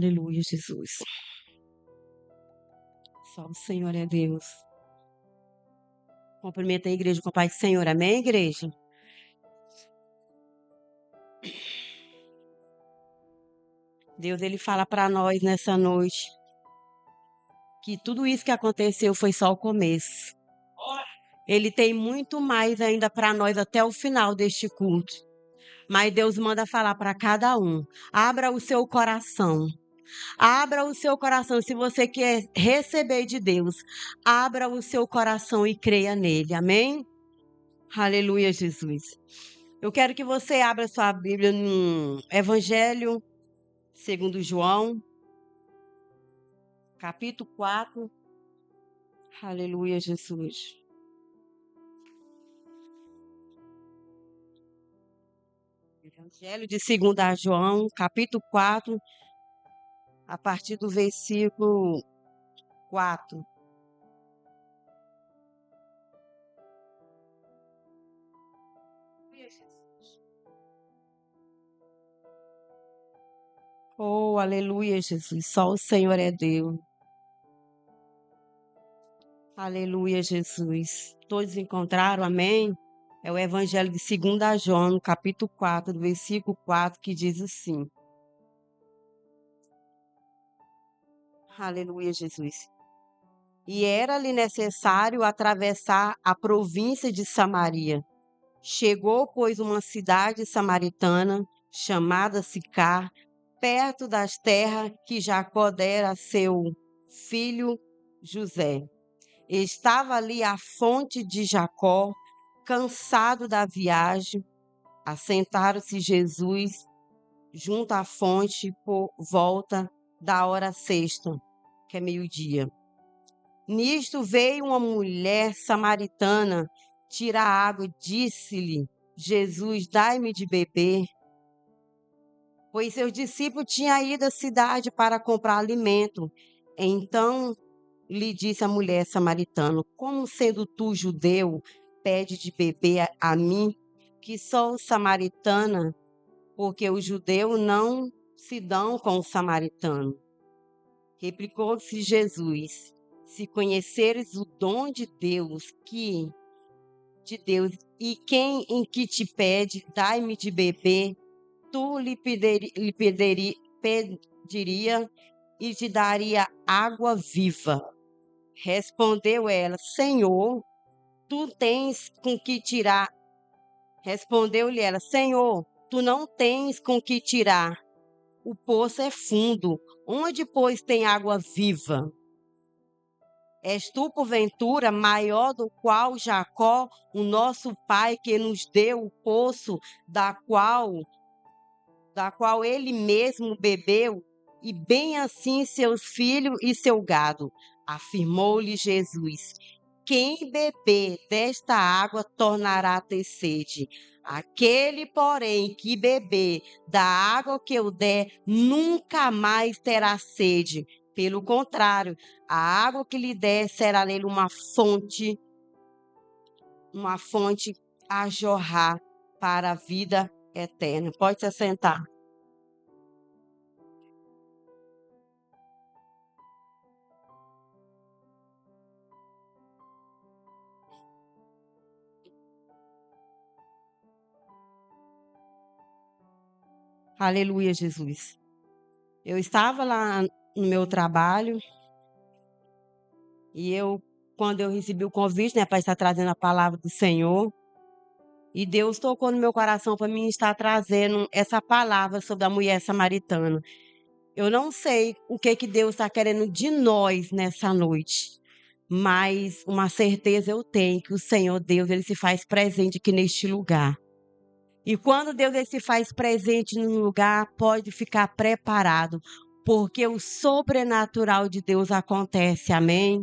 Aleluia, Jesus. Só o Senhor é Deus. Cumprimenta a igreja com a paz do Senhor. Amém, igreja? Deus, ele fala para nós nessa noite que tudo isso que aconteceu foi só o começo. Ele tem muito mais ainda para nós até o final deste culto. Mas Deus manda falar para cada um. Abra o seu coração. Abra o seu coração. Se você quer receber de Deus, abra o seu coração e creia nele. Amém? Aleluia, Jesus. Eu quero que você abra sua Bíblia no Evangelho segundo João, capítulo 4. Aleluia, Jesus. Evangelho de 2 João, capítulo 4, a partir do versículo 4. Oh, aleluia, Jesus. Só o Senhor é Deus. Aleluia, Jesus. Todos encontraram, amém? É o Evangelho de 2 João, no capítulo 4, do versículo 4, que diz assim. Aleluia, Jesus. E era-lhe necessário atravessar a província de Samaria. Chegou, pois, uma cidade samaritana, chamada Sicar, perto das terras que Jacó dera a seu filho José. Estava ali a fonte de Jacó, cansado da viagem. Assentaram-se Jesus junto à fonte por volta da hora sexta, que é meio-dia. Nisto veio uma mulher samaritana tirar água e disse-lhe: Jesus, dai-me de beber. Pois seus discípulos tinham ido à cidade para comprar alimento. Então lhe disse a mulher samaritana: como sendo tu judeu, pede de beber a mim, que sou samaritana, porque os judeus não se dão com o samaritano. Replicou-lhe Jesus: se conheceres o dom de Deus, e quem em que te pede, dai-me de beber, tu lhe pediria e te daria água viva. Respondeu ela: Senhor, tu tens com que tirar. Respondeu-lhe ela: Senhor, tu não tens com que tirar. O poço é fundo. Onde, pois, tem água viva? És tu, porventura, maior do qual Jacó, o nosso pai, que nos deu o poço, da qual ele mesmo bebeu, e bem assim seus filhos e seu gado? Afirmou-lhe Jesus: quem beber desta água tornará a ter sede. Aquele, porém, que beber da água que eu der, nunca mais terá sede. Pelo contrário, a água que lhe der será nele uma fonte a jorrar para a vida eterna. Pode se assentar. Aleluia, Jesus. Eu estava lá no meu trabalho e quando eu recebi o convite, né, para estar trazendo a palavra do Senhor, e Deus tocou no meu coração para mim estar trazendo essa palavra sobre a mulher samaritana. Eu não sei o que Deus está querendo de nós nessa noite, mas uma certeza eu tenho que o Senhor Deus, ele se faz presente aqui neste lugar. E quando Deus ele se faz presente num lugar, pode ficar preparado, porque o sobrenatural de Deus acontece, amém?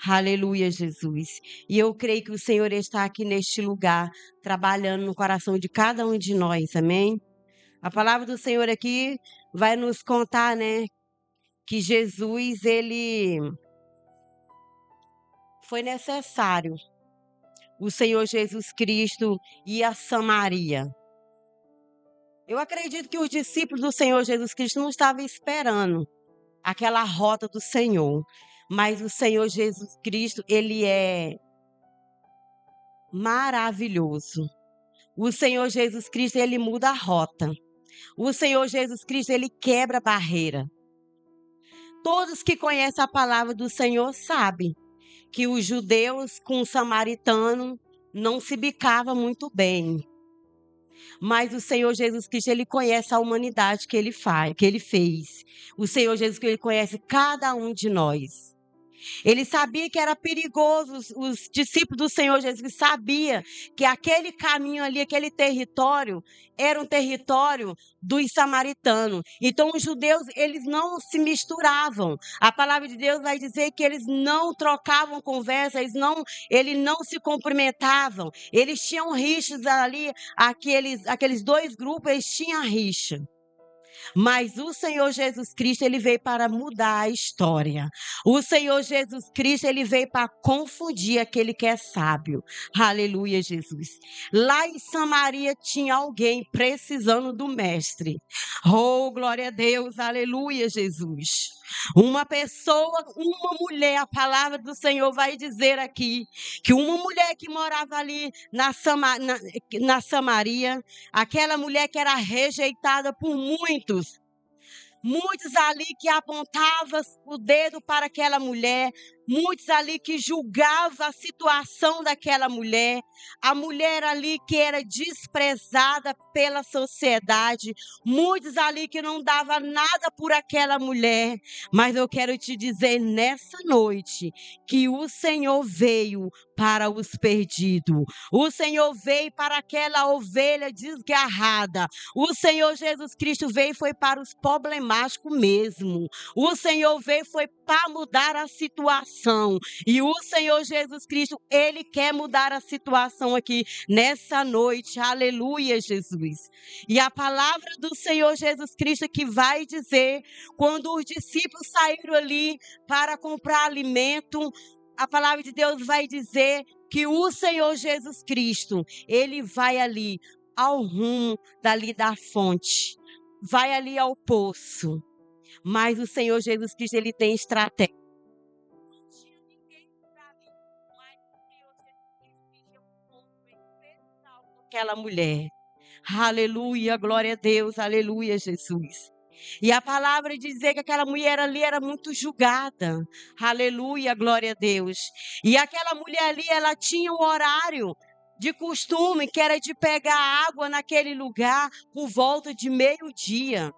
Aleluia, Jesus. E eu creio que o Senhor está aqui neste lugar, trabalhando no coração de cada um de nós, amém? A palavra do Senhor aqui vai nos contar, né, que Jesus, ele foi necessário. O Senhor Jesus Cristo ir a Samaria. Eu acredito que os discípulos do Senhor Jesus Cristo não estavam esperando aquela rota do Senhor. Mas o Senhor Jesus Cristo, ele é maravilhoso. O Senhor Jesus Cristo, ele muda a rota. O Senhor Jesus Cristo, ele quebra a barreira. Todos que conhecem a palavra do Senhor sabem que os judeus com o samaritano não se bicavam muito bem. Mas o Senhor Jesus Cristo, ele conhece a humanidade que ele fez. O Senhor Jesus Cristo, ele conhece cada um de nós. Ele sabia que era perigoso, os discípulos do Senhor Jesus sabiam que aquele caminho ali, aquele território, era um território dos samaritanos. Então, os judeus, eles não se misturavam. A palavra de Deus vai dizer que eles não trocavam conversa, eles não se cumprimentavam. Eles tinham rixas ali, aqueles dois grupos, eles tinham rixa. Mas o Senhor Jesus Cristo, ele veio para mudar a história. O Senhor Jesus Cristo, ele veio para confundir aquele que é sábio. Aleluia, Jesus. Lá em Samaria tinha alguém precisando do mestre. Oh, glória a Deus. Aleluia, Jesus. Uma pessoa, uma mulher, a palavra do Senhor vai dizer aqui, que uma mulher que morava ali na Samaria, aquela mulher que era rejeitada por muitos, muitos ali que apontavam o dedo para aquela mulher, muitos ali que julgavam a situação daquela mulher, a mulher ali que era desprezada pela sociedade, muitos ali que não davam nada por aquela mulher. Mas eu quero te dizer nessa noite que o Senhor veio para os perdidos. O Senhor veio para aquela ovelha desgarrada. O Senhor Jesus Cristo veio foi para os problemáticos mesmo. O Senhor veio foi para mudar a situação. E o Senhor Jesus Cristo, ele quer mudar a situação aqui nessa noite. Aleluia, Jesus. E a palavra do Senhor Jesus Cristo que vai dizer, quando os discípulos saíram ali para comprar alimento, a palavra de Deus vai dizer que o Senhor Jesus Cristo, ele vai ali ao rumo dali da fonte, vai ali ao poço. Mas o Senhor Jesus Cristo, ele tem estratégia. Não tinha ninguém por ali, mas o Senhor Jesus Cristo tinha um encontro especial com aquela mulher. Aleluia, glória a Deus, aleluia, Jesus. E a palavra dizer que aquela mulher ali era muito julgada. Aleluia, glória a Deus. E aquela mulher ali, ela tinha um horário de costume, que era de pegar água naquele lugar por volta de meio-dia.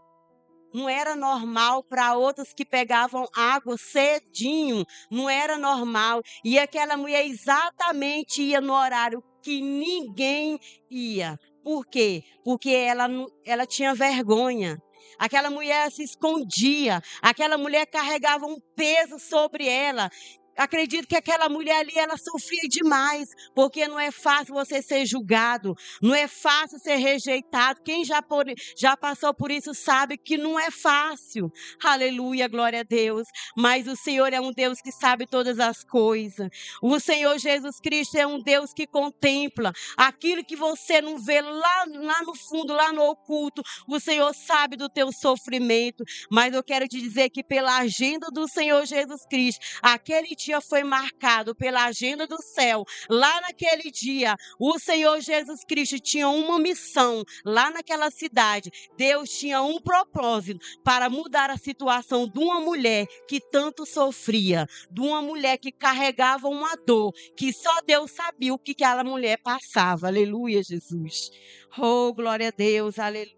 Não era normal para outras que pegavam água cedinho, não era normal. E aquela mulher exatamente ia no horário que ninguém ia. Por quê? Porque ela tinha vergonha. Aquela mulher se escondia, aquela mulher carregava um peso sobre ela. Acredito que aquela mulher ali, ela sofria demais, porque não é fácil você ser julgado, não é fácil ser rejeitado. Quem já passou por isso sabe que não é fácil. Aleluia, glória a Deus. Mas o Senhor é um Deus que sabe todas as coisas. O Senhor Jesus Cristo é um Deus que contempla aquilo que você não vê lá no fundo, lá no oculto. O Senhor sabe do teu sofrimento. Mas eu quero te dizer que pela agenda do Senhor Jesus Cristo, aquele dia foi marcado pela agenda do céu. Lá naquele dia, o Senhor Jesus Cristo tinha uma missão lá naquela cidade. Deus tinha um propósito para mudar a situação de uma mulher que tanto sofria, de uma mulher que carregava uma dor, que só Deus sabia o que aquela mulher passava. Aleluia, Jesus. Oh, glória a Deus, aleluia.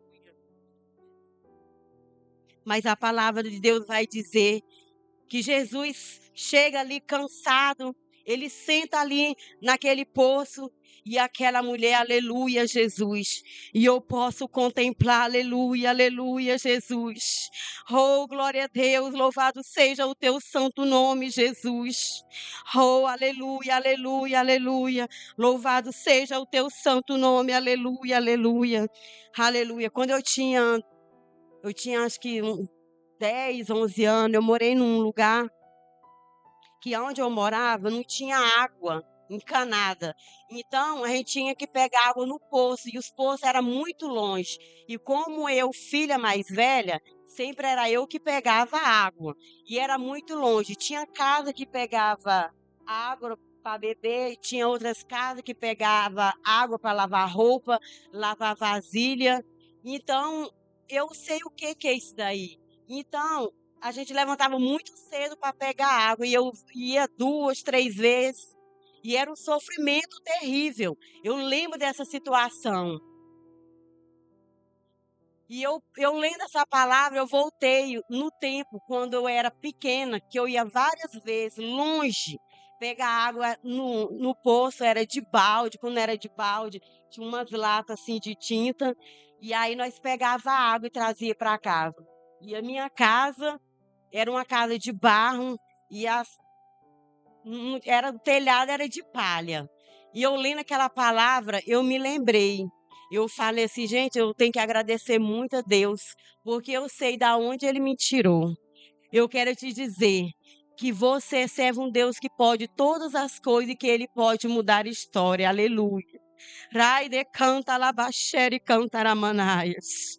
Mas a palavra de Deus vai dizer que Jesus chega ali cansado, ele senta ali naquele poço e aquela mulher, aleluia, Jesus. E eu posso contemplar, aleluia, aleluia, Jesus. Oh, glória a Deus, louvado seja o teu santo nome, Jesus. Oh, aleluia, aleluia, aleluia. Louvado seja o teu santo nome, aleluia, aleluia. Aleluia. Quando eu tinha acho que 10, 11 anos, eu morei num lugar que onde eu morava não tinha água. encanada. Então, a gente tinha que pegar água no poço, e os poços eram muito longe. E como eu, filha mais velha, sempre era eu que pegava água. E era muito longe. Tinha casa que pegava água para beber, e tinha outras casas que pegava água para lavar roupa, lavar vasilha. Então, eu sei o que que é isso daí. Então, a gente levantava muito cedo para pegar água e eu ia 2, 3 vezes. E era um sofrimento terrível. Eu lembro dessa situação. E eu lendo essa palavra, eu voltei no tempo, quando eu era pequena, que eu ia várias vezes longe pegar água no poço, era de balde. Quando era de balde, tinha umas latas assim de tinta. E aí nós pegava a água e trazia para casa. E a minha casa era uma casa de barro e o telhado era de palha. E eu lendo aquela palavra, eu me lembrei. Eu falei assim, gente, eu tenho que agradecer muito a Deus, porque eu sei da onde Ele me tirou. Eu quero te dizer que você serve um Deus que pode todas as coisas e que Ele pode mudar a história. Aleluia. Raide canta labaxere cantaramanaias.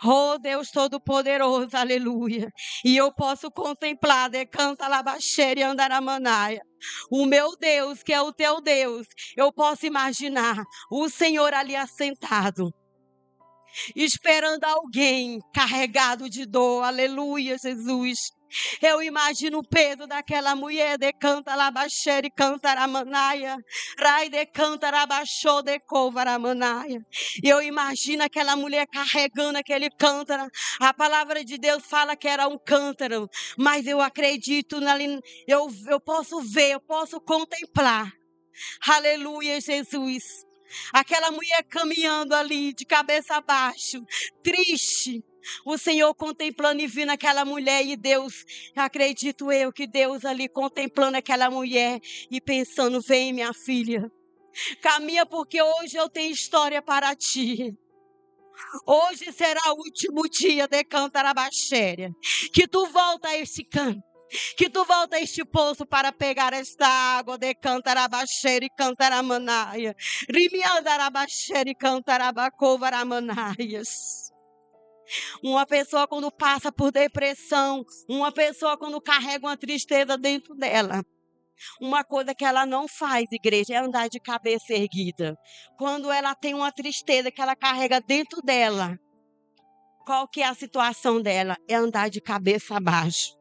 Oh, Deus Todo-Poderoso, aleluia. E eu posso contemplar, decanta labaxere andaramanaia. O meu Deus, que é o teu Deus. Eu posso imaginar o Senhor ali assentado, esperando alguém carregado de dor. Aleluia, Jesus. Eu imagino o peso daquela mulher de canta labaxere cantaramanaia. Rai de cantarabachô de covaramanaia. Eu imagino aquela mulher carregando aquele cântaro. A palavra de Deus fala que era um cântaro, mas eu acredito eu posso ver, eu posso contemplar. Aleluia, Jesus. Aquela mulher caminhando ali de cabeça abaixo, triste. O Senhor contemplando e vendo aquela mulher, e Deus, acredito eu que Deus ali contemplando aquela mulher e pensando: vem, minha filha, caminha, porque hoje eu tenho história para ti. Hoje será o último dia de Cantarabaxéria, que tu volta a este canto, que tu volta a este poço para pegar esta água de Cantarabaxéria e Cantaramanaia. Rimiandarabaxéria e Cantarabacovaраmanaias. Uma pessoa quando passa por depressão, uma pessoa quando carrega uma tristeza dentro dela, uma coisa que ela não faz, igreja, é andar de cabeça erguida. Quando ela tem uma tristeza que ela carrega dentro dela, qual que é a situação dela? É andar de cabeça abaixo.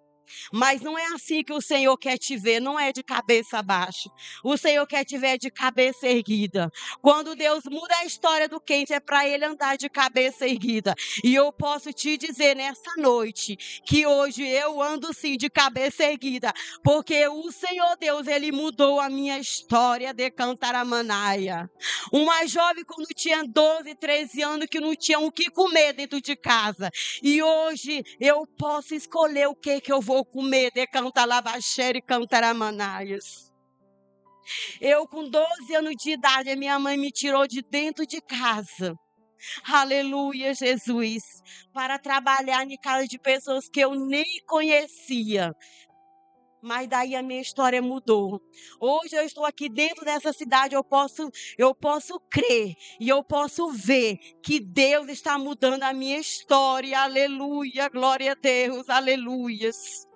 Mas não é assim que o Senhor quer te ver, não é de cabeça abaixo. O Senhor quer te ver de cabeça erguida. Quando Deus muda a história do quente, é para ele andar de cabeça erguida. E eu posso te dizer nessa noite que hoje eu ando sim de cabeça erguida, porque o Senhor Deus, ele mudou a minha história de Cantaramanaia. Uma jovem quando tinha 12, 13 anos que não tinha o que comer dentro de casa. E hoje eu posso escolher o que eu vou comer de Cantalabaxere e Cantaramanaias. Eu com 12 anos de idade, a minha mãe me tirou de dentro de casa. Aleluia, Jesus. Para trabalhar em casa de pessoas que eu nem conhecia. Mas daí a minha história mudou. Hoje eu estou aqui dentro dessa cidade, eu posso crer e eu posso ver que Deus está mudando a minha história. Aleluia, glória a Deus, aleluias.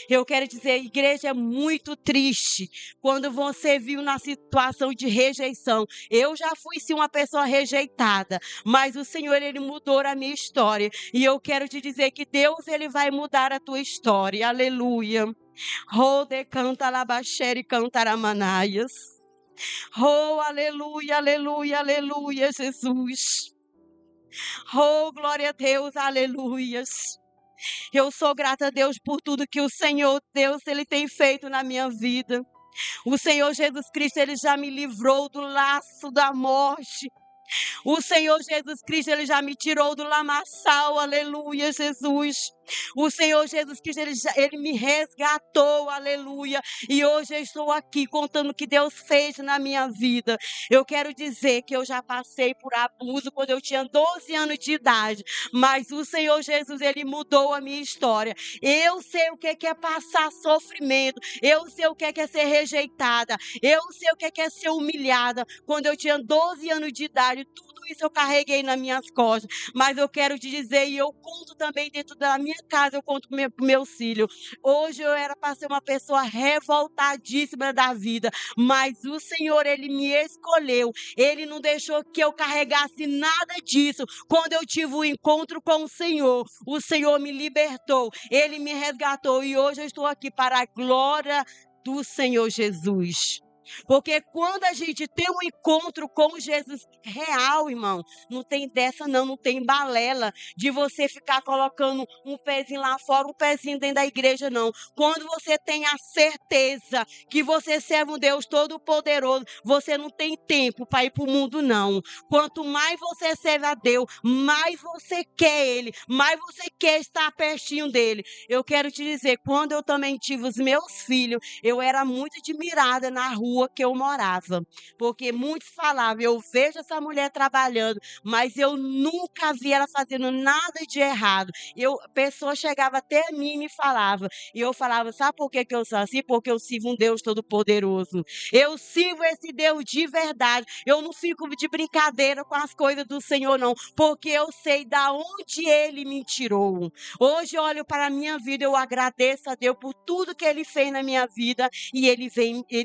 Eu quero dizer, igreja, é muito triste quando você viu na situação de rejeição. Eu já fui sim uma pessoa rejeitada, mas o Senhor, ele mudou a minha história. E eu quero te dizer que Deus, ele vai mudar a tua história. Aleluia. Oh, de canta labaxere cantaramanaias. Oh, aleluia, aleluia, aleluia, Jesus. Oh, glória a Deus, aleluias. Eu sou grata a Deus por tudo que o Senhor Deus, ele tem feito na minha vida. O Senhor Jesus Cristo, ele já me livrou do laço da morte. O Senhor Jesus Cristo, ele já me tirou do lamaçal, aleluia, Jesus. O Senhor Jesus Cristo, ele me resgatou, aleluia. E hoje eu estou aqui contando o que Deus fez na minha vida. Eu quero dizer que eu já passei por abuso quando eu tinha 12 anos de idade, mas o Senhor Jesus, ele mudou a minha história. Eu sei o que é passar sofrimento, eu sei o que é ser rejeitada, eu sei o que é ser humilhada. Quando eu tinha 12 anos de idade, tudo isso eu carreguei nas minhas costas. Mas eu quero te dizer, e eu conto também dentro da minha casa, eu conto para meus filhos. Hoje eu era para ser uma pessoa revoltadíssima da vida, mas o Senhor, ele me escolheu. Ele não deixou que eu carregasse nada disso. Quando eu tive um encontro com o Senhor me libertou, ele me resgatou e hoje eu estou aqui para a glória do Senhor Jesus. Porque quando a gente tem um encontro com Jesus real, irmão, não tem dessa não tem balela de você ficar colocando um pezinho lá fora, um pezinho dentro da igreja, não. Quando você tem a certeza que você serve um Deus todo-poderoso, você não tem tempo para ir para o mundo, não. Quanto mais você serve a Deus, mais você quer Ele, mais você quer estar pertinho dEle. Eu quero te dizer, quando eu também tive os meus filhos, eu era muito admirada na rua que eu morava, porque muitos falavam, eu vejo essa mulher trabalhando, mas eu nunca vi ela fazendo nada de errado. A pessoa chegava até mim e me falava, e eu falava, sabe por que eu sou assim? Porque eu sirvo um Deus todo-poderoso. Eu sirvo esse Deus de verdade. Eu não fico de brincadeira com as coisas do Senhor, não, porque eu sei da onde Ele me tirou. Hoje eu olho para a minha vida, eu agradeço a Deus por tudo que Ele fez na minha vida, e Ele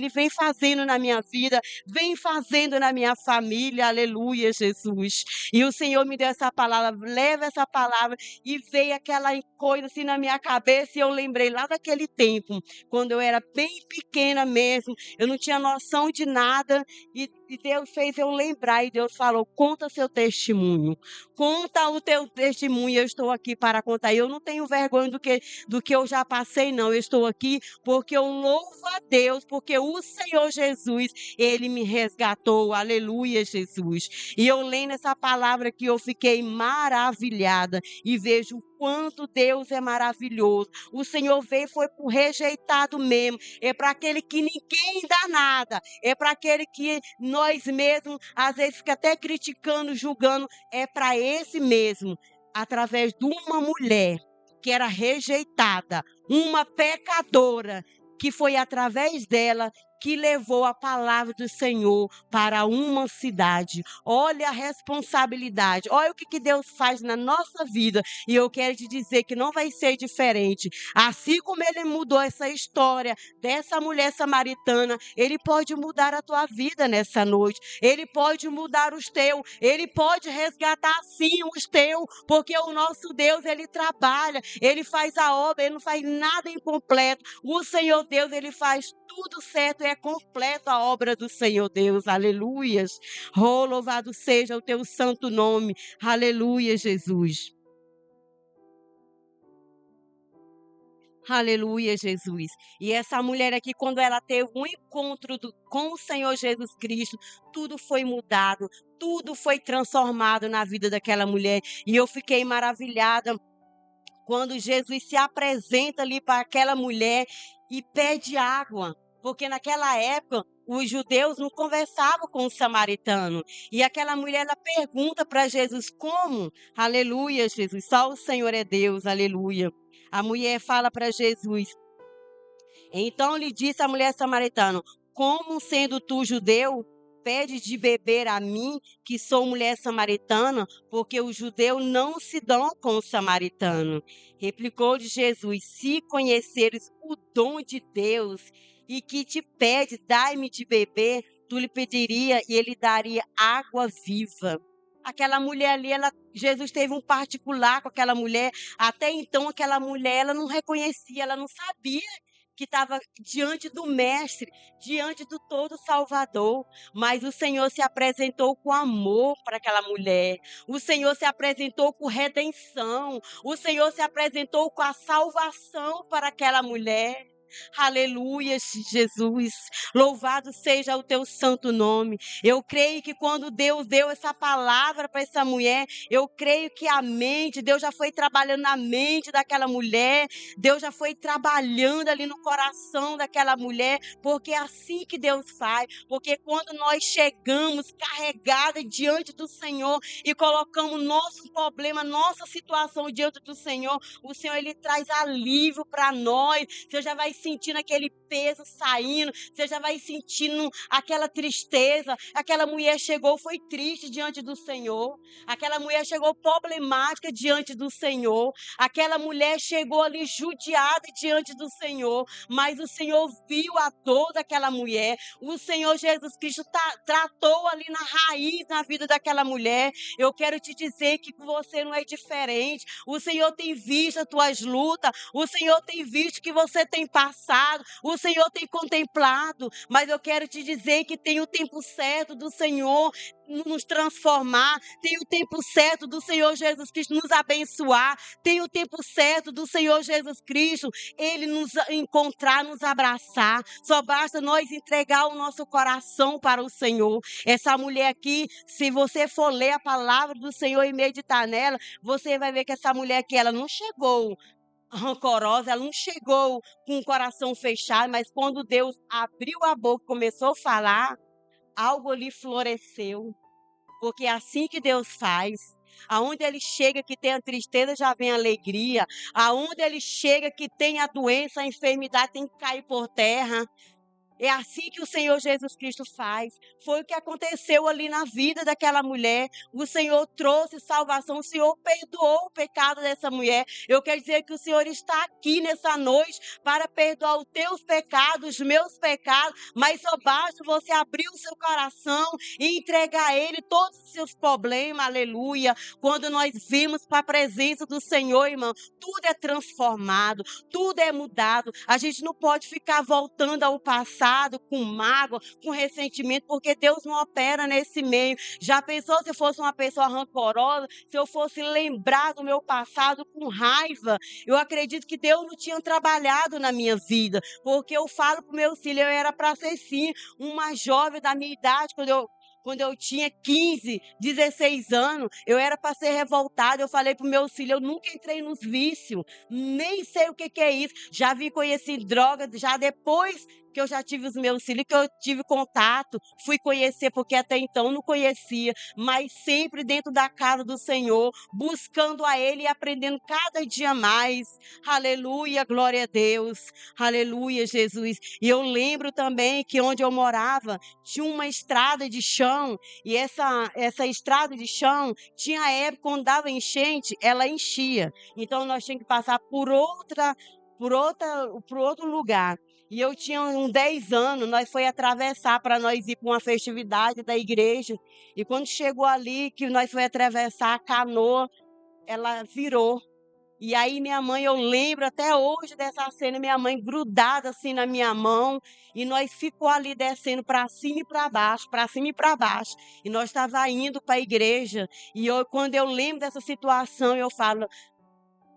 vem fazendo na minha vida, vem fazendo na minha família, aleluia, Jesus. E o Senhor me deu essa palavra, leva essa palavra, e veio aquela coisa assim na minha cabeça, e eu lembrei lá daquele tempo, quando eu era bem pequena mesmo, eu não tinha noção de nada, e Deus fez eu lembrar, e Deus falou, conta seu testemunho, conta o teu testemunho, eu estou aqui para contar, eu não tenho vergonha do que eu já passei, não, eu estou aqui porque eu louvo a Deus, porque o Senhor Jesus, Ele me resgatou, aleluia, Jesus. E eu lendo essa palavra que eu fiquei maravilhada, e vejo o quanto Deus é maravilhoso. O Senhor veio, foi para o rejeitado mesmo, é para aquele que ninguém dá nada, é para aquele que nós mesmos, às vezes, fica até criticando, julgando, é para esse mesmo, através de uma mulher que era rejeitada, uma pecadora, que foi através dela que levou a palavra do Senhor para uma cidade. Olha a responsabilidade, olha o que Deus faz na nossa vida, e eu quero te dizer que não vai ser diferente. Assim como Ele mudou essa história dessa mulher samaritana, Ele pode mudar a tua vida nessa noite, Ele pode mudar os teus, Ele pode resgatar sim os teus, porque o nosso Deus, Ele trabalha, Ele faz a obra, Ele não faz nada incompleto. O Senhor Deus, Ele faz tudo certo, é completo a obra do Senhor Deus, aleluias. Oh, louvado seja o teu santo nome, aleluia, Jesus. Aleluia, Jesus. E essa mulher aqui, quando ela teve um encontro com o Senhor Jesus Cristo, tudo foi mudado, tudo foi transformado na vida daquela mulher. E eu fiquei maravilhada quando Jesus se apresenta ali para aquela mulher e pede água, porque naquela época os judeus não conversavam com os samaritanos. E aquela mulher, ela pergunta para Jesus como? Aleluia, Jesus, só o Senhor é Deus, aleluia. A mulher fala para Jesus. Então lhe disse a mulher samaritana, como sendo tu judeu, pede de beber a mim, que sou mulher samaritana, porque os judeus não se dão com o samaritano. Replicou-lhe Jesus, se conheceres o dom de Deus, e que te pede, dai-me de beber, tu lhe pediria e ele daria água viva. Aquela mulher ali, Jesus teve um particular com aquela mulher. Até então, aquela mulher, ela não reconhecia, ela não sabia que estava diante do Mestre, diante do todo Salvador. Mas o Senhor se apresentou com amor para aquela mulher. O Senhor se apresentou com redenção. O Senhor se apresentou com a salvação para aquela mulher. Aleluia, Jesus. Louvado seja o teu santo nome. Eu creio que quando Deus deu essa palavra para essa mulher, eu creio que a mente, Deus já foi trabalhando na mente daquela mulher, Deus já foi trabalhando ali no coração daquela mulher, porque é assim que Deus faz. Porque quando nós chegamos carregadas diante do Senhor e colocamos nosso problema, nossa situação diante do Senhor, o Senhor ele traz alívio para nós. Você já vai sentindo aquele peso saindo, você já vai sentindo aquela tristeza. Aquela mulher chegou, foi triste diante do Senhor. Aquela mulher chegou problemática diante do Senhor. Aquela mulher chegou ali judiada diante do Senhor. Mas o Senhor viu a dor daquela mulher. O Senhor Jesus Cristo tratou ali na raiz, na vida daquela mulher. Eu quero te dizer que você não é diferente. O Senhor tem visto as tuas lutas. O Senhor tem visto que você tem passado. O Senhor tem contemplado. Mas eu quero te dizer que tem o tempo certo do Senhor nos transformar. Tem o tempo certo do Senhor Jesus Cristo nos abençoar. Tem o tempo certo do Senhor Jesus Cristo Ele nos encontrar, nos abraçar. Só basta nós entregar o nosso coração para o Senhor. Essa mulher aqui, se você for ler a palavra do Senhor e meditar nela, você vai ver que essa mulher aqui, ela não chegou rancorosa, ela não chegou com o coração fechado, mas quando Deus abriu a boca e começou a falar, algo ali floresceu. Porque é assim que Deus faz. Aonde Ele chega que tem a tristeza, já vem a alegria. Aonde Ele chega que tem a doença, a enfermidade tem que cair por terra. É assim que o Senhor Jesus Cristo faz. Foi o que aconteceu ali na vida daquela mulher. O Senhor trouxe salvação. O Senhor perdoou o pecado dessa mulher. Eu quero dizer que o Senhor está aqui nessa noite para perdoar os teus pecados, os meus pecados. Mas só basta você abrir o seu coração e entregar a Ele todos os seus problemas. Aleluia. Quando nós vimos para a presença do Senhor, irmão, tudo é transformado, tudo é mudado. A gente não pode ficar voltando ao passado com mágoa, com ressentimento, porque Deus não opera nesse meio. Já pensou se eu fosse uma pessoa rancorosa, se eu fosse lembrar do meu passado com raiva? Eu acredito que Deus não tinha trabalhado na minha vida, porque eu falo para o meu filho, eu era para ser sim uma jovem da minha idade, quando eu tinha 15, 16 anos, eu era para ser revoltada. Eu falei para o meu filho, eu nunca entrei nos vícios, nem sei o que é isso. Já vi conhecer droga, já depois que eu já tive os meus filhos, que eu tive contato, fui conhecer, porque até então não conhecia, mas sempre dentro da casa do Senhor, buscando a Ele e aprendendo cada dia mais. Aleluia, glória a Deus. Aleluia, Jesus. E eu lembro também que onde eu morava, tinha uma estrada de chão, e essa estrada de chão, tinha época, quando dava enchente, ela enchia. Então, nós tínhamos que passar por outro lugar. E eu tinha uns 10 anos, nós foi atravessar para nós ir para uma festividade da igreja. E quando chegou ali, que nós foi atravessar a canoa, ela virou. E aí minha mãe, eu lembro até hoje dessa cena, minha mãe grudada assim na minha mão, e nós ficou ali descendo para cima e para baixo, para cima e para baixo. E nós estava indo para a igreja, e quando eu lembro dessa situação, eu falo,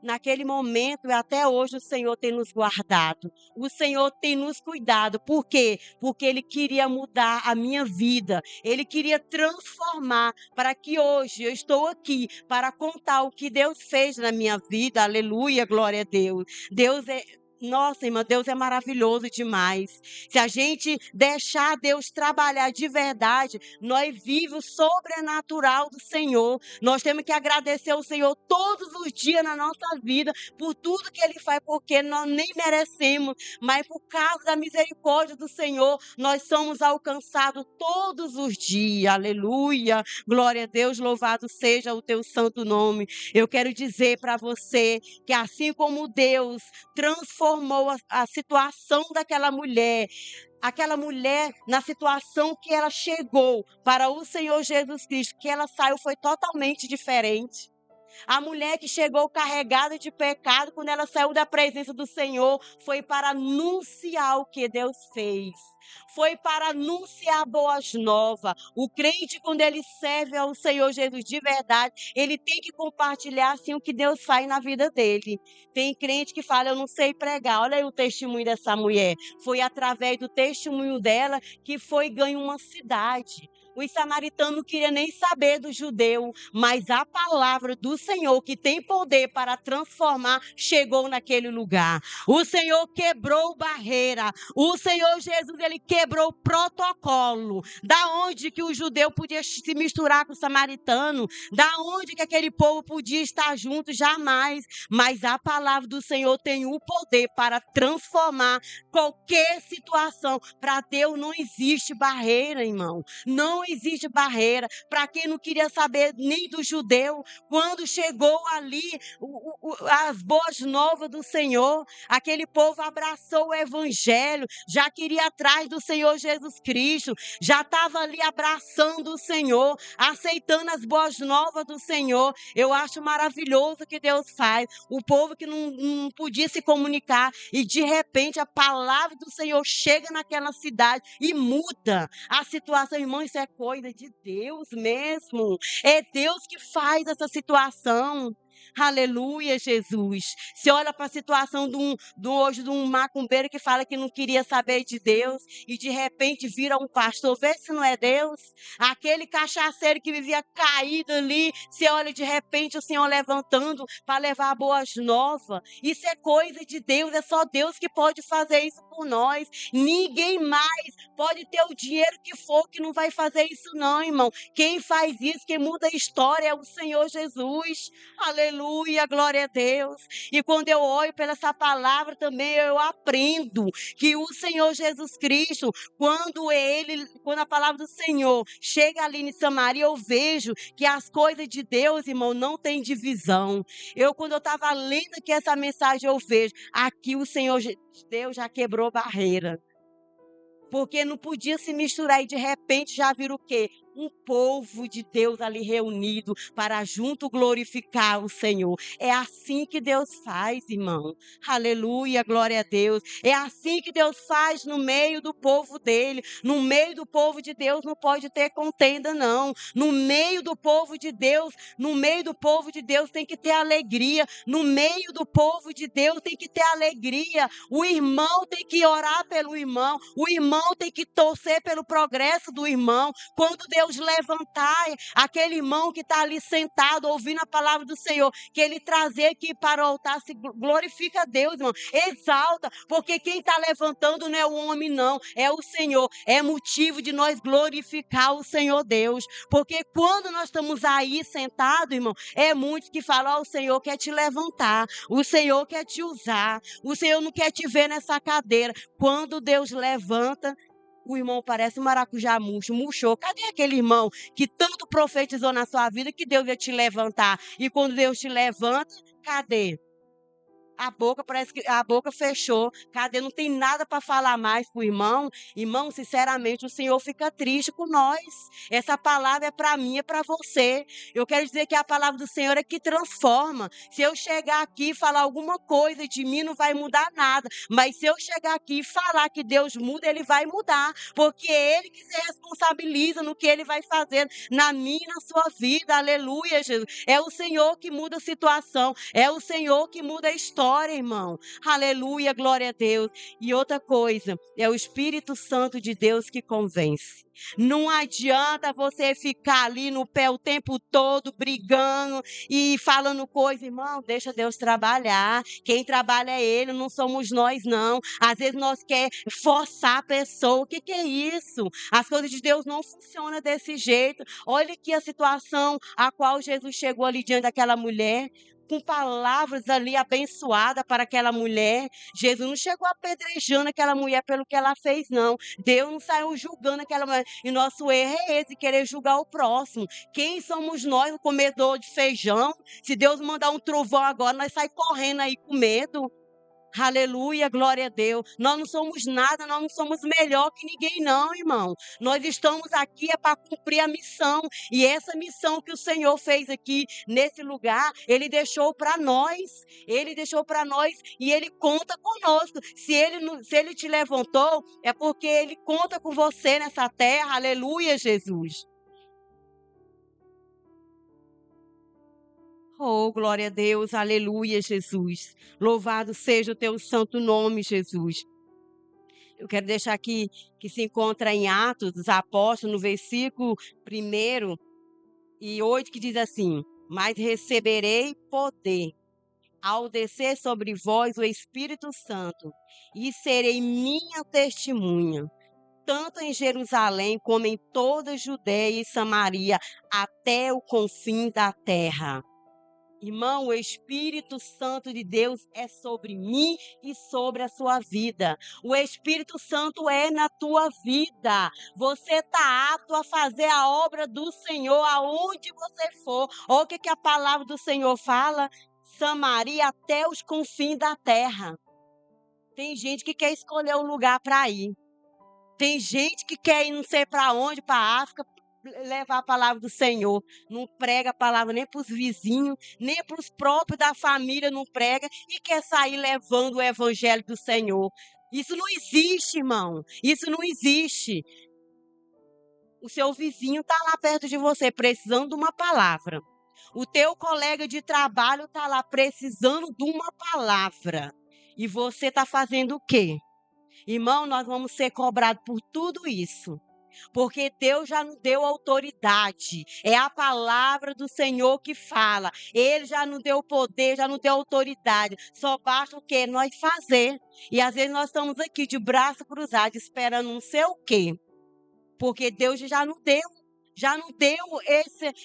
naquele momento e até hoje o Senhor tem nos guardado. O Senhor tem nos cuidado. Por quê? Porque Ele queria mudar a minha vida. Ele queria transformar para que hoje eu estou aqui para contar o que Deus fez na minha vida. Aleluia, glória a Deus. Deus é... Nossa, irmã, Deus é maravilhoso demais. Se a gente deixar Deus trabalhar de verdade, nós vivemos o sobrenatural do Senhor. Nós temos que agradecer ao Senhor todos os dias na nossa vida por tudo que Ele faz, porque nós nem merecemos, mas por causa da misericórdia do Senhor, nós somos alcançados todos os dias. Aleluia! Glória a Deus, louvado seja o teu santo nome. Eu quero dizer para você que assim como Deus transformou a situação daquela mulher, aquela mulher, na situação que ela chegou para o Senhor Jesus Cristo, que ela saiu, foi totalmente diferente. A mulher que chegou carregada de pecado, quando ela saiu da presença do Senhor, foi para anunciar o que Deus fez. Foi para anunciar boas novas. O crente, quando ele serve ao Senhor Jesus de verdade, ele tem que compartilhar assim o que Deus faz na vida dele. Tem crente que fala, eu não sei pregar. Olha aí o testemunho dessa mulher. Foi através do testemunho dela que foi ganho uma cidade. Os samaritanos não queriam nem saber do judeu, mas a palavra do Senhor, que tem poder para transformar, chegou naquele lugar. O Senhor quebrou barreira. O Senhor Jesus, ele quebrou o protocolo. Da onde que o judeu podia se misturar com o samaritano? Da onde que aquele povo podia estar junto? Jamais. Mas a palavra do Senhor tem o poder para transformar qualquer situação. Para Deus não existe barreira, irmão. Não existe barreira. Para quem não queria saber nem do judeu, quando chegou ali as boas novas do Senhor, aquele povo abraçou o evangelho, já queria ir atrás do Senhor Jesus Cristo, já estava ali abraçando o Senhor, aceitando as boas novas do Senhor. Eu acho maravilhoso o que Deus faz. O povo que não podia se comunicar e de repente a palavra do Senhor chega naquela cidade e muda a situação. Irmão, isso é coisa de Deus mesmo. É Deus que faz essa situação. Aleluia, Jesus. Você olha para a situação hoje de um macumbeiro que fala que não queria saber de Deus e de repente vira um pastor. Vê se não é Deus. Aquele cachaceiro que vivia caído ali, você olha de repente o Senhor levantando para levar boas novas. Isso é coisa de Deus, é só Deus que pode fazer isso por nós. Ninguém mais pode ter o dinheiro que for que não vai fazer isso não, irmão. Quem faz isso, quem muda a história é o Senhor Jesus. Aleluia, glória a Deus. E quando eu olho pela essa palavra também, eu aprendo que o Senhor Jesus Cristo, quando a palavra do Senhor chega ali em Samaria, eu vejo que as coisas de Deus, irmão, não tem divisão. Quando eu estava lendo aqui essa mensagem, eu vejo, aqui o Senhor Deus já quebrou barreira. Porque não podia se misturar e de repente já vira o quê? Um povo de Deus ali reunido para junto glorificar o Senhor. É assim que Deus faz, irmão. Aleluia, glória a Deus. É assim que Deus faz no meio do povo dele. No meio do povo de Deus não pode ter contenda, não. No meio do povo de Deus, tem que ter alegria. No meio do povo de Deus tem que ter alegria. O irmão tem que orar pelo irmão. O irmão tem que torcer pelo progresso do irmão. Quando Deus levantar aquele irmão que está ali sentado, ouvindo a palavra do Senhor, que ele trazer aqui para o altar, se glorifica a Deus, irmão. Exalta, porque quem está levantando não é o homem, não. É o Senhor. É motivo de nós glorificar o Senhor Deus. Porque quando nós estamos aí sentados, irmão, é muito que falam, o Senhor quer te levantar. O Senhor quer te usar. O Senhor não quer te ver nessa cadeira. Quando Deus levanta, o irmão parece um maracujá murchou. Cadê aquele irmão que tanto profetizou na sua vida que Deus ia te levantar? E quando Deus te levanta, cadê? A boca parece que a boca fechou. Cadê? Não tem nada para falar mais pro irmão. Irmão, sinceramente, o Senhor fica triste com nós. Essa palavra é para mim, é para você. Eu quero dizer que a palavra do Senhor é que transforma. Se eu chegar aqui e falar alguma coisa de mim, não vai mudar nada. Mas se eu chegar aqui e falar que Deus muda, Ele vai mudar. Porque é Ele que se responsabiliza no que Ele vai fazer na minha e na sua vida. Aleluia, Jesus. É o Senhor que muda a situação. É o Senhor que muda a história. Irmão, aleluia, glória a Deus. E outra coisa, é o Espírito Santo de Deus que convence. Não adianta você ficar ali no pé o tempo todo brigando e falando coisa, irmão, deixa Deus trabalhar. Quem trabalha é Ele, não somos nós, não. Às vezes nós quer forçar a pessoa. O que é isso? As coisas de Deus não funcionam desse jeito. Olha aqui a situação a qual Jesus chegou ali diante daquela mulher, com palavras ali abençoadas para aquela mulher. Jesus não chegou apedrejando aquela mulher pelo que ela fez, não. Deus não saiu julgando aquela mulher. E nosso erro é esse, querer julgar o próximo. Quem somos nós, o comedor de feijão? Se Deus mandar um trovão agora, nós saímos correndo aí com medo. Aleluia, glória a Deus. Nós não somos nada, nós não somos melhor que ninguém não, irmão. Nós estamos aqui para cumprir a missão. E essa missão que o Senhor fez aqui nesse lugar, Ele deixou para nós. Ele deixou para nós e Ele conta conosco. Se ele te levantou, é porque Ele conta com você nessa terra. Aleluia, Jesus. Oh, glória a Deus, aleluia, Jesus. Louvado seja o teu santo nome, Jesus. Eu quero deixar aqui que se encontra em Atos dos Apóstolos, no versículo 1 e 8, que diz assim: Mas receberei poder ao descer sobre vós o Espírito Santo, e serei minha testemunha, tanto em Jerusalém como em toda a Judeia e Samaria, até o confim da terra. Irmão, o Espírito Santo de Deus é sobre mim e sobre a sua vida. O Espírito Santo é na tua vida. Você está apto a fazer a obra do Senhor aonde você for. Olha o que a palavra do Senhor fala. Samaria até os confins da terra. Tem gente que quer escolher um lugar para ir. Tem gente que quer ir não sei para onde, para a África, levar a palavra do Senhor. Não prega a palavra nem para os vizinhos, nem para os próprios da família, não prega, e quer sair levando o evangelho do Senhor. Isso não existe, irmão. Isso não existe. O seu vizinho está lá perto de você, precisando de uma palavra. O teu colega de trabalho está lá precisando de uma palavra. E você está fazendo o quê? Irmão, nós vamos ser cobrados por tudo isso. Porque Deus já nos deu autoridade. É a palavra do Senhor que fala. Ele já nos deu poder, já nos deu autoridade. Só basta o quê? Nós fazer. E às vezes nós estamos aqui de braço cruzado, esperando não sei o quê. Porque Deus já nos deu. Já nos deu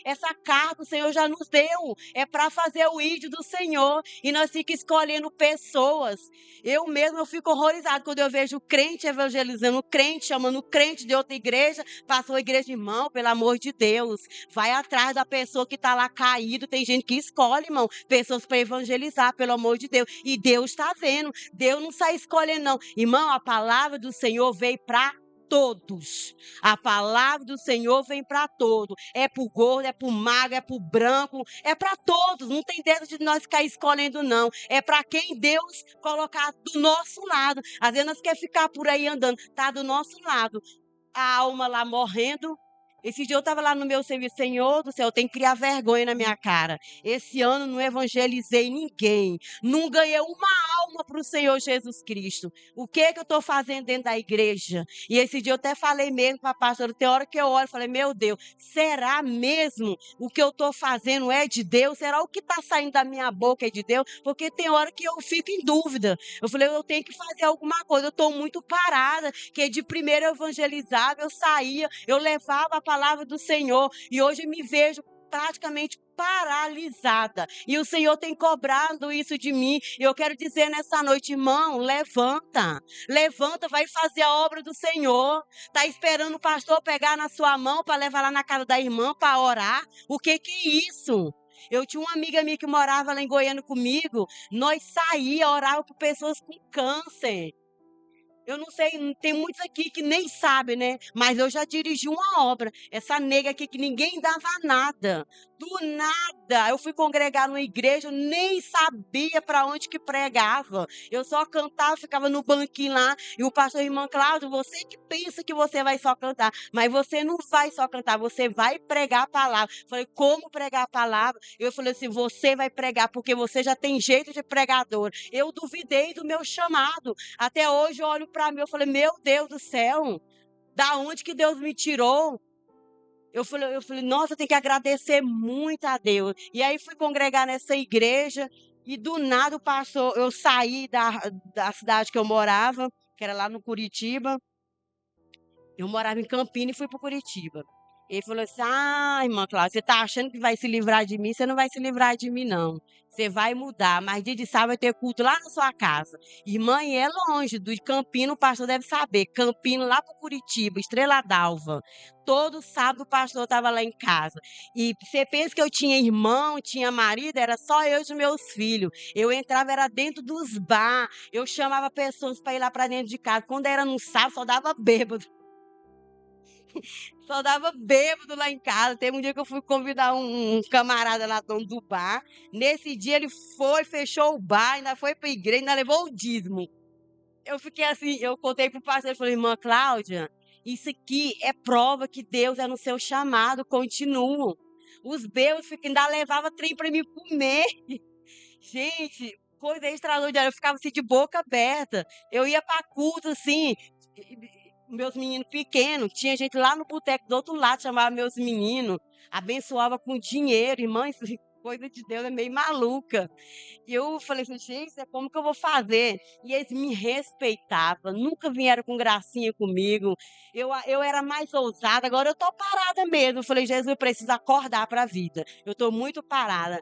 essa carta, o Senhor já nos deu. É para fazer o ídolo do Senhor. E nós ficamos escolhendo pessoas. Eu fico horrorizado quando eu vejo crente evangelizando crente, chamando crente de outra igreja. Passou a igreja, irmão, pelo amor de Deus. Vai atrás da pessoa que está lá caído. Tem gente que escolhe, irmão, pessoas para evangelizar, pelo amor de Deus. E Deus está vendo. Deus não sai escolhendo, não. Irmão, a palavra do Senhor veio para todos. A palavra do Senhor vem para todos. É para o gordo, é para o magro, é para o branco, é para todos. Não tem dessa de nós ficar escolhendo, não. É para quem Deus colocar do nosso lado. Às vezes nós queremos ficar por aí andando. Está do nosso lado. A alma lá morrendo. Esse dia eu estava lá no meu serviço, Senhor do céu, eu tenho que criar vergonha na minha cara. Esse ano não evangelizei ninguém. Não ganhei uma alma para o Senhor Jesus Cristo. O que eu estou fazendo dentro da igreja? E esse dia eu até falei mesmo para a pastora, tem hora que eu olho e falei, meu Deus, será mesmo o que eu estou fazendo é de Deus? Será o que está saindo da minha boca é de Deus? Porque tem hora que eu fico em dúvida. Eu falei, eu tenho que fazer alguma coisa, eu estou muito parada, que de primeiro eu evangelizava, eu saía, eu levava a palavra do Senhor, e hoje me vejo praticamente paralisada, e o Senhor tem cobrado isso de mim. E eu quero dizer nessa noite, irmão, levanta, vai fazer a obra do Senhor. Tá esperando o pastor pegar na sua mão para levar lá na casa da irmã para orar? O que é isso? Eu tinha uma amiga minha que morava lá em Goiânia comigo, nós saía, orava por pessoas com câncer. Eu não sei, tem muitos aqui que nem sabem, né? Mas eu já dirigi uma obra. Essa nega aqui que ninguém dava nada. Do nada. Eu fui congregar numa igreja, eu nem sabia para onde que pregava. Eu só cantava, ficava no banquinho lá. E o pastor, irmão Cláudio, você que pensa que você vai só cantar. Mas você não vai só cantar, você vai pregar a palavra. Eu falei, como pregar a palavra? Eu falei assim, você vai pregar, porque você já tem jeito de pregador. Eu duvidei do meu chamado. Até hoje eu olho para mim, eu falei, meu Deus do céu, da onde que Deus me tirou? Eu falei, nossa, eu tenho que agradecer muito a Deus. E aí fui congregar nessa igreja, e do nada o pastor, eu saí da cidade que eu morava, que era lá no Curitiba. Eu morava em Campinas e fui para Curitiba. Ele falou assim: ah, irmã Cláudia, você está achando que vai se livrar de mim? Você não vai se livrar de mim, não. Você vai mudar, mas dia de sábado vai ter culto lá na sua casa. Irmã, e é longe, do Campino, o pastor deve saber. Campino, lá para Curitiba, Estrela d'Alva. Todo sábado o pastor estava lá em casa. E você pensa que eu tinha irmão, tinha marido, era só eu e os meus filhos. Eu entrava, era dentro dos bar, eu chamava pessoas para ir lá para dentro de casa. Quando era no sábado, só dava bêbado. Só dava bêbado lá em casa. Teve um dia que eu fui convidar um camarada lá, dono do bar. Nesse dia ele foi, fechou o bar, ainda foi pra igreja, ainda levou o dízimo. Eu fiquei assim, eu contei pro pastor, eu falei, irmã Cláudia, isso aqui é prova que Deus é no seu chamado, continuam. Os bêbados ainda levavam trem pra mim comer. Gente, coisa extraordinária. Eu ficava assim de boca aberta. Eu ia para culto assim, meus meninos pequenos. Tinha gente lá no boteco do outro lado, chamava meus meninos, abençoava com dinheiro. Irmã, isso coisa de Deus é meio maluca. E eu falei assim, gente, como que eu vou fazer? E eles me respeitavam, nunca vieram com gracinha comigo. Eu era mais ousada, agora eu tô parada mesmo. Eu falei, Jesus, eu preciso acordar para a vida. Eu tô muito parada.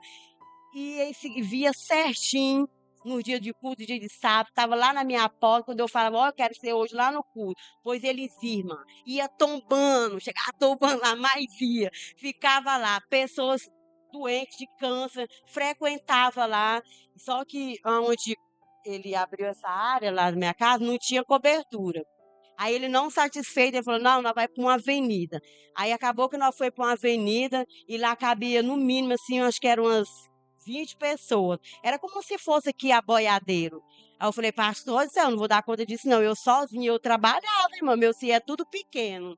E ele via certinho no dia de culto, dia de sábado, estava lá na minha porta, quando eu falava, ó, eu quero ser hoje lá no culto. Pois eles iam, irmã, ia tombando, chegava tombando lá, mas ia, ficava lá, pessoas doentes de câncer, frequentava lá, só que onde ele abriu essa área lá na minha casa, não tinha cobertura. Aí ele não satisfeito, ele falou, não, nós vai para uma avenida. Aí acabou que nós foi para uma avenida e lá cabia no mínimo, assim, acho que eram umas 20 pessoas. Era como se fosse aqui a Boiadeiro. Aí eu falei, pastor, eu não vou dar conta disso não, eu sozinha, eu trabalhava, irmão, meu filho é tudo pequeno.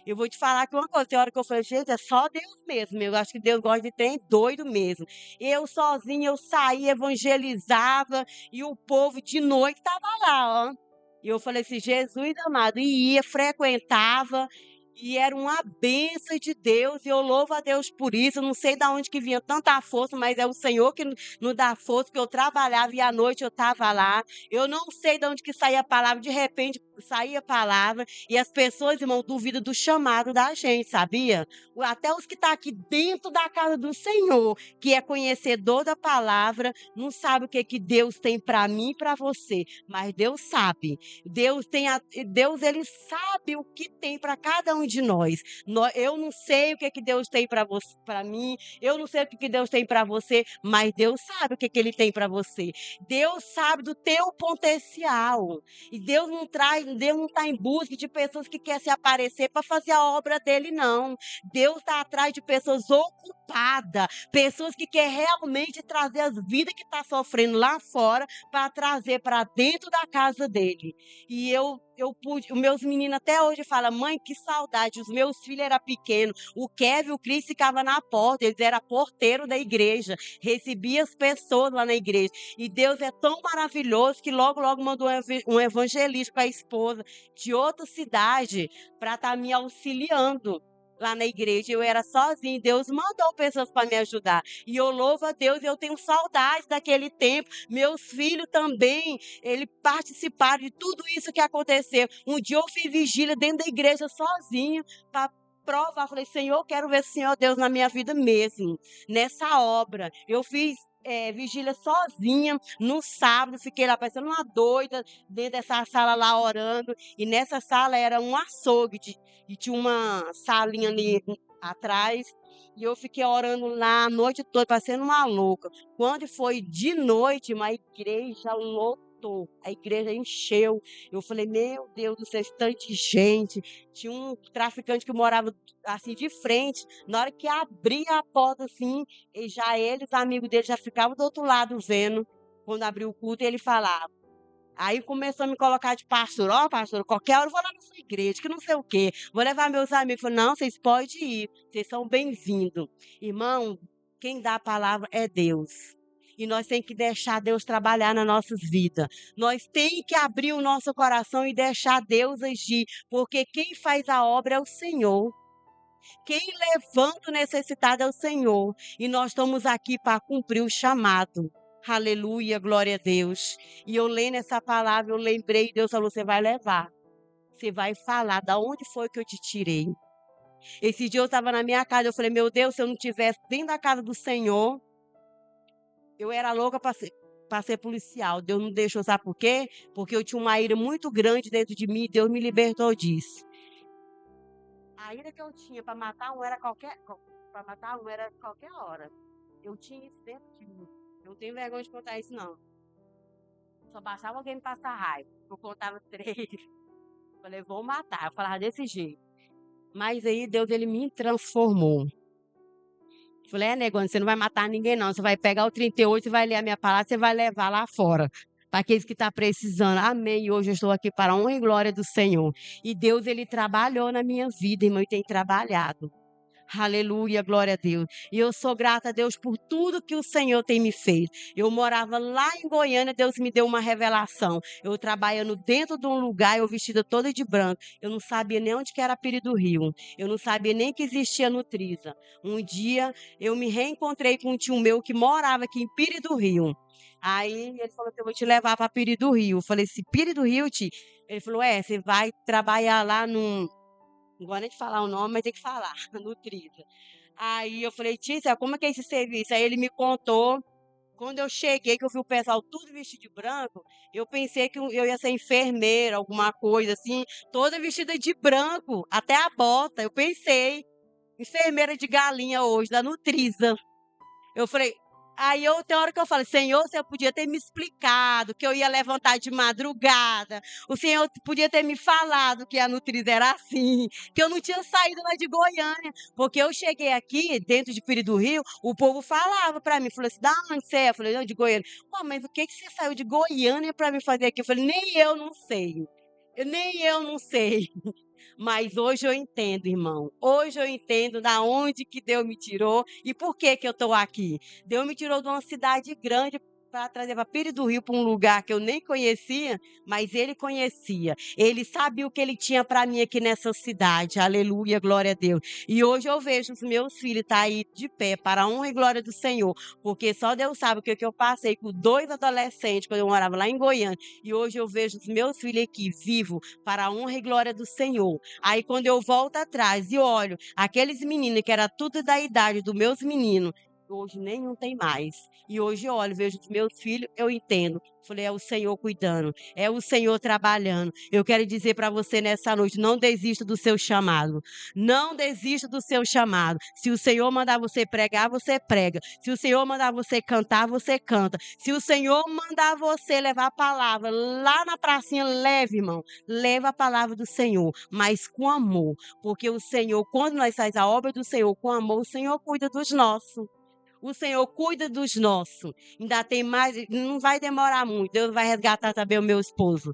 Eu vou te falar que uma coisa, tem hora que eu falei, gente, é só Deus mesmo. Eu acho que Deus gosta de trem doido mesmo. Eu sozinha, eu saía, evangelizava, e o povo de noite estava lá, ó. E eu falei assim, Jesus amado, e ia, frequentava, e era uma bênção de Deus, e eu louvo a Deus por isso. Eu não sei de onde que vinha tanta força, mas é o Senhor que nos dá força, porque eu trabalhava e à noite eu estava lá. Eu não sei de onde que saía a palavra, de repente saía a palavra, e as pessoas, irmão, duvidam do chamado da gente, sabia? Até os que estão aqui dentro da casa do Senhor, que é conhecedor da palavra, não sabe o que Deus tem para mim e para você, mas Deus sabe. Deus ele sabe o que tem para cada um de nós. Eu não sei o que Deus tem para você, para mim, eu não sei o que Deus tem para você, mas Deus sabe o que ele tem para você. Deus sabe do teu potencial. E Deus não está em busca de pessoas que querem se aparecer para fazer a obra dele, não. Deus está atrás de pessoas ocupadas, pessoas que querem realmente trazer as vidas que estão sofrendo lá fora para trazer para dentro da casa dele. E eu pude, os meus meninos até hoje falam, mãe, que saudade, os meus filhos eram pequenos, o Kevin e o Cris ficavam na porta, eles eram porteiro da igreja, recebia as pessoas lá na igreja, e Deus é tão maravilhoso que logo mandou um evangelista para a esposa de outra cidade para estar me auxiliando lá na igreja. Eu era sozinha, Deus mandou pessoas para me ajudar, e eu louvo a Deus, eu tenho saudade daquele tempo. Meus filhos também, eles participaram de tudo isso que aconteceu. Um dia eu fiz vigília dentro da igreja sozinho para provar, falei, Senhor, eu quero ver o Senhor Deus na minha vida mesmo, nessa obra. Eu fiz vigília sozinha no sábado, fiquei lá parecendo uma doida dentro dessa sala lá orando, e nessa sala era um açougue e tinha uma salinha ali atrás, e eu fiquei orando lá a noite toda, parecendo uma louca. Quando foi de noite, uma igreja lotou, a igreja encheu. Eu falei, meu Deus do céu, tanto de gente. Tinha um traficante que morava assim de frente. Na hora que abria a porta assim, e já eles, amigos dele, já ficavam do outro lado vendo. Quando abriu o culto, ele falava. Aí começou a me colocar de pastor. Ó, pastor, qualquer hora eu vou lá na sua igreja, que não sei o quê. Vou levar meus amigos. Falei, não, vocês podem ir. Vocês são bem-vindos. Irmão, quem dá a palavra é Deus. E nós temos que deixar Deus trabalhar nas nossas vidas. Nós temos que abrir o nosso coração e deixar Deus agir. Porque quem faz a obra é o Senhor. Quem levanta o necessitado é o Senhor. E nós estamos aqui para cumprir o chamado. Aleluia, glória a Deus. E eu lendo essa palavra, eu lembrei, Deus falou, você vai levar. Você vai falar, da onde foi que eu te tirei? Esse dia eu estava na minha casa, eu falei, meu Deus, se eu não estivesse dentro da casa do Senhor, eu era louca para ser policial. Deus não deixou, sabe por quê? Porque eu tinha uma ira muito grande dentro de mim e Deus me libertou disso. A ira que eu tinha para matar um era qualquer hora. Eu tinha isso dentro de mim. Eu não tenho vergonha de contar isso, não. Só bastava alguém me passar raiva. Eu contava 3. Falei, vou matar. Eu falava desse jeito. Mas aí Deus, ele me transformou. Falei, negócio, você não vai matar ninguém, não. Você vai pegar o 38, você vai ler a minha palavra, você vai levar lá fora. Para aqueles que estão precisando. Amém. E hoje eu estou aqui para a honra e glória do Senhor. E Deus, ele trabalhou na minha vida, irmão, e tem trabalhado. Aleluia, glória a Deus. E eu sou grata a Deus por tudo que o Senhor tem me feito. Eu morava lá em Goiânia, Deus me deu uma revelação. Eu trabalhando dentro de um lugar, eu vestida toda de branco. Eu não sabia nem onde que era Piri do Rio. Eu não sabia nem que existia Nutrisa. Um dia, eu me reencontrei com um tio meu que morava aqui em Piri do Rio. Aí, ele falou que eu vou te levar para Piri do Rio. Eu falei, se Piri do Rio, tio? Ele falou, você vai trabalhar lá num... Não gosto nem de falar o nome, mas tem que falar, Nutrisa. Aí eu falei, Tícia, como é que é esse serviço? Aí ele me contou. Quando eu cheguei, que eu vi o pessoal tudo vestido de branco, eu pensei que eu ia ser enfermeira, alguma coisa assim, toda vestida de branco, até a bota. Eu pensei, enfermeira de galinha hoje, da Nutrisa. Eu falei, aí tem hora que eu falo, Senhor, você podia ter me explicado que eu ia levantar de madrugada. O Senhor podia ter me falado que a Nutrisa era assim, que eu não tinha saído lá de Goiânia. Porque eu cheguei aqui, dentro de Piri do Rio, o povo falava para mim, falou assim, da onde você é? Eu falei, não, de Goiânia. Pô, mas o que você saiu de Goiânia para me fazer aqui? Eu falei, nem eu não sei. Nem eu não sei. Mas hoje eu entendo, irmão. Hoje eu entendo da onde que Deus me tirou e por que que eu estou aqui. Deus me tirou de uma cidade grande para trazer para Pires do Rio, para um lugar que eu nem conhecia, mas ele conhecia. Ele sabia o que ele tinha para mim aqui nessa cidade. Aleluia, glória a Deus. E hoje eu vejo os meus filhos tá aí de pé para a honra e glória do Senhor, porque só Deus sabe o que eu passei com 2 adolescentes quando eu morava lá em Goiânia. E hoje eu vejo os meus filhos aqui vivos para a honra e glória do Senhor. Aí quando eu volto atrás e olho aqueles meninos que era tudo da idade dos meus meninos, hoje nenhum tem mais. E hoje eu olho, vejo os meus filhos, eu entendo. Falei, é o Senhor cuidando, é o Senhor trabalhando. Eu quero dizer para você nessa noite, não desista do seu chamado. Não desista do seu chamado. Se o Senhor mandar você pregar, você prega. Se o Senhor mandar você cantar, você canta. Se o Senhor mandar você levar a palavra lá na pracinha, leve, irmão. Leva a palavra do Senhor, mas com amor. Porque o Senhor, quando nós fazemos a obra do Senhor com amor, o Senhor cuida dos nossos. O Senhor cuida dos nossos. Ainda tem mais, não vai demorar muito. Deus vai resgatar também o meu esposo.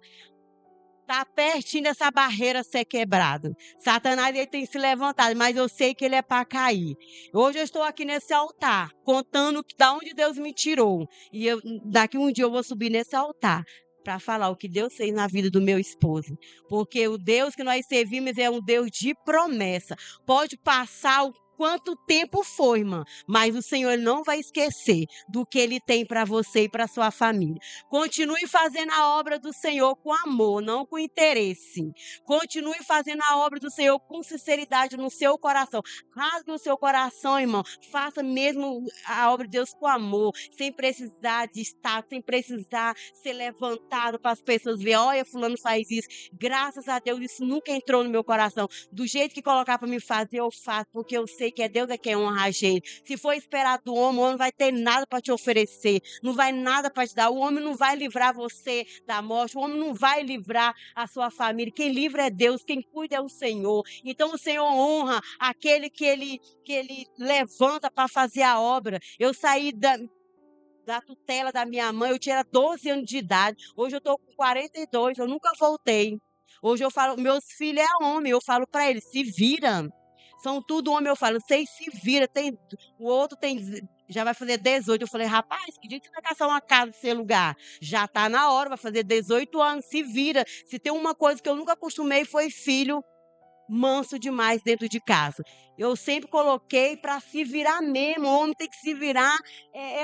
Está pertinho dessa barreira ser quebrada. Satanás ele tem se levantado, mas eu sei que ele é para cair. Hoje eu estou aqui nesse altar, contando da onde Deus me tirou. E daqui um dia eu vou subir nesse altar para falar o que Deus fez na vida do meu esposo. Porque o Deus que nós servimos é um Deus de promessa. Pode passar o quanto tempo for, irmã, mas o Senhor ele não vai esquecer do que ele tem para você e para sua família. Continue fazendo a obra do Senhor com amor, não com interesse. Continue fazendo a obra do Senhor com sinceridade no seu coração. Rasgue o seu coração, irmão. Faça mesmo a obra de Deus com amor, sem precisar de estar, sem precisar ser levantado para as pessoas verem, olha, fulano faz isso. Graças a Deus, isso nunca entrou no meu coração. Do jeito que colocar para me fazer, eu faço, porque eu sei que é Deus quem honra a gente. Se for esperar do homem, o homem não vai ter nada para te oferecer, não vai nada para te dar. O homem não vai livrar você da morte, o homem não vai livrar a sua família. Quem livra é Deus, quem cuida é o Senhor. Então o Senhor honra aquele que ele levanta para fazer a obra. Eu saí da tutela da minha mãe, eu tinha 12 anos de idade. Hoje eu estou com 42, eu nunca voltei. Hoje eu falo, meus filhos é homem, eu falo para eles, se viram. São tudo homem, eu falo, vocês se viram. O outro já vai fazer 18. Eu falei, rapaz, que dia que você vai caçar uma casa nesse lugar? Já tá na hora, vai fazer 18 anos, se vira. Se tem uma coisa que eu nunca acostumei, foi filho manso demais dentro de casa. Eu sempre coloquei para se virar mesmo. O homem tem que se virar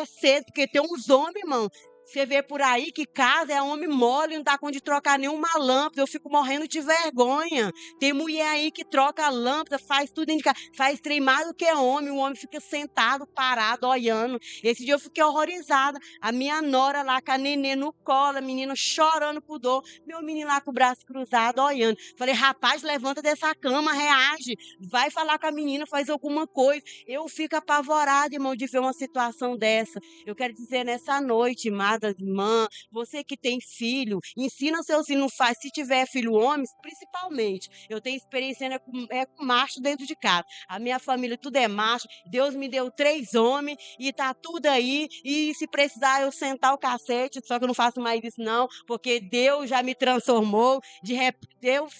cedo, porque tem uns homens, irmão, Você vê por aí que casa é homem mole, não dá conta de trocar nenhuma lâmpada. Eu fico morrendo de vergonha. Tem mulher aí que troca a lâmpada, faz tudo dentro de casa, faz trem mais do que homem. O homem fica sentado, parado, olhando. Esse dia eu fiquei horrorizada. A minha nora lá com a nenê no colo, a menina chorando por dor. Meu menino lá com o braço cruzado, olhando. Falei, rapaz, levanta dessa cama, reage. Vai falar com a menina, faz alguma coisa. Eu fico apavorada, irmão, de ver uma situação dessa. Eu quero dizer nessa noite, amada irmã, você que tem filho, ensina seus filhos, não faz. Se tiver filho homens, principalmente. Eu tenho experiência com macho dentro de casa. A minha família tudo é macho. Deus me deu 3 homens e tá tudo aí. E se precisar eu sentar o cacete, só que eu não faço mais isso não, porque Deus já me transformou. De repente,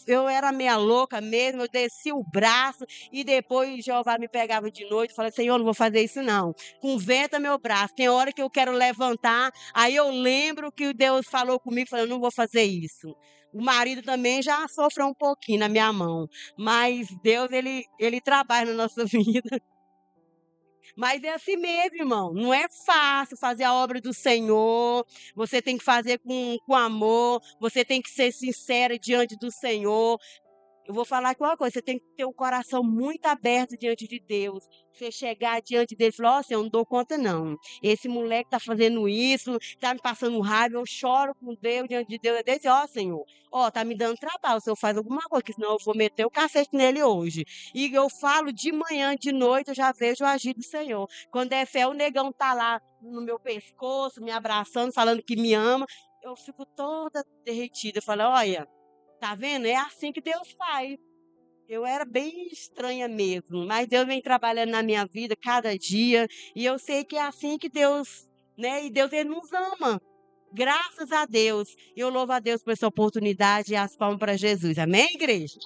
eu era meia louca mesmo, eu desci o braço e depois Jeová me pegava de noite e falava, Senhor, não vou fazer isso não. Conventa meu braço. Tem hora que eu quero levantar, aí eu lembro que Deus falou comigo, falou, eu não vou fazer isso. O marido também já sofreu um pouquinho na minha mão, mas Deus, ele trabalha na nossa vida. Mas é assim mesmo, irmão. Não é fácil fazer a obra do Senhor. Você tem que fazer com amor. Você tem que ser sincera diante do Senhor. Eu vou falar aqui uma coisa, você tem que ter o coração muito aberto diante de Deus. Você chegar diante dele e falar, ó, Senhor, eu não dou conta não. Esse moleque tá fazendo isso, tá me passando raiva, eu choro com Deus, diante de Deus. Eu disse, ó, Senhor, ó, tá me dando trabalho, o Senhor faz alguma coisa, que senão eu vou meter o cacete nele hoje. E eu falo de manhã, de noite, eu já vejo o agir do Senhor. Quando é fé, o negão tá lá no meu pescoço, me abraçando, falando que me ama. Eu fico toda derretida. Eu falo, olha, tá vendo? É assim que Deus faz. Eu era bem estranha mesmo, mas Deus vem trabalhando na minha vida cada dia, e eu sei que é assim que Deus, né? E Deus, ele nos ama. Graças a Deus. Eu louvo a Deus por essa oportunidade e as palmas para Jesus. Amém, igreja?